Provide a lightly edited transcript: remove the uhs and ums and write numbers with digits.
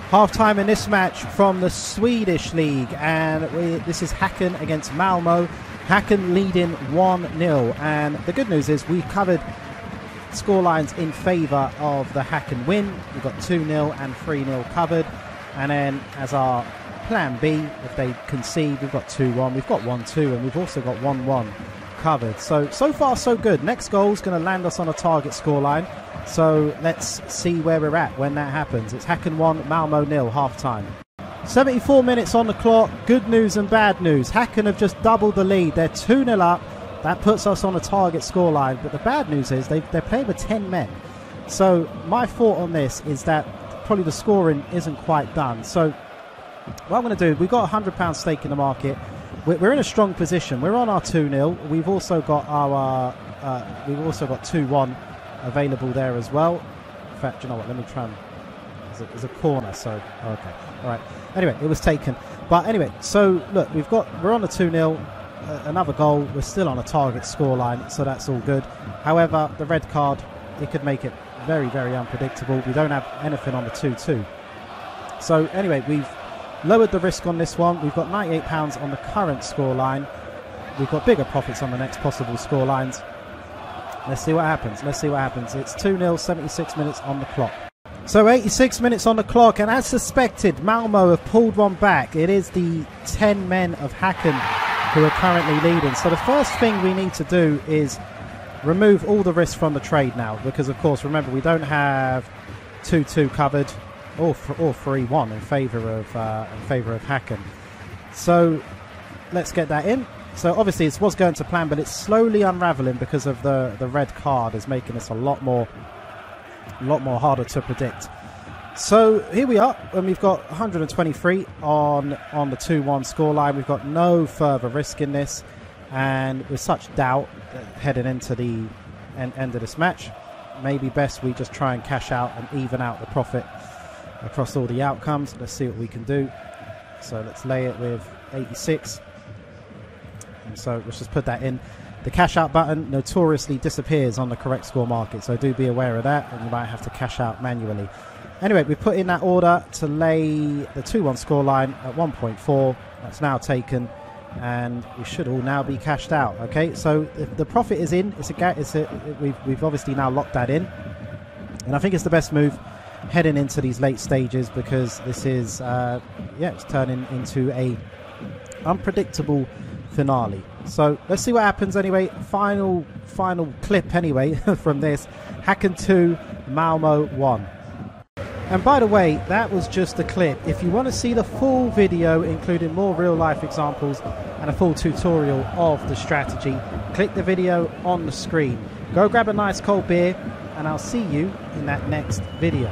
Half-time in this match from the Swedish league, and this is Häcken against Malmo. Häcken leading 1-0, and the good news is we covered scorelines in favour of the Häcken win. We've got 2-0 and 3-0 covered, and then as our plan B, if they concede, we've got 2-1, we've got 1-2, and we've also got 1-1 covered. So far so good. Next goal is going to land us on a target scoreline, so let's see where we're at when that happens. It's Häcken 1, Malmo 0, half-time. 74 minutes on the clock. Good news and bad news. Häcken have just doubled the lead. They're 2-0 up. That puts us on a target scoreline. But the bad news is they're playing with 10 men. So my thought on this is that probably the scoring isn't quite done. So what I'm going to do, we've got a £100 stake in the market. We're in a strong position. We're on our 2-0. We've also got our 2-1 available there as well. In fact, you know what? Let me try and... There's a corner, so okay, all right. Anyway, it was taken, but anyway, so look, we're on the 2-0, another goal. We're still on a target scoreline, so that's all good. However, the red card, it could make it very, very unpredictable. We don't have anything on the 2-2. So anyway, we've lowered the risk on this one. We've got £98 on the current scoreline. We've got bigger profits on the next possible scorelines. Let's see what happens. It's 2-0, 76 minutes on the clock. So 86 minutes on the clock, and as suspected, Malmo have pulled one back. It is the 10 men of Häcken who are currently leading. So the first thing we need to do is remove all the risk from the trade now, because of course, remember, we don't have 2-2 covered or 3-1 in favour of Häcken. So let's get that in. So obviously it was going to plan, but it's slowly unravelling because of the red card is making this a lot more harder to predict. So here we are, and we've got 123 on the 2-1 scoreline. We've got no further risk in this, and with such doubt heading into the end of this match, maybe best we just try and cash out and even out the profit across all the outcomes. Let's see what we can do. So let's lay it with 86, and so let's just put that in. The cash out button notoriously disappears on the correct score market, so do be aware of that, and you might have to cash out manually. Anyway, we put in that order to lay the 2-1 scoreline at 1.4. That's now taken, and we should all now be cashed out. Okay, so the profit is in. We've obviously now locked that in, and I think it's the best move heading into these late stages, because this is it's turning into a unpredictable finale. So let's see what happens anyway. Final clip anyway from this. Häcken 2, Malmo 1. And by the way, that was just a clip. If you want to see the full video, including more real life examples and a full tutorial of the strategy, click the video on the screen. Go grab a nice cold beer, and I'll see you in that next video.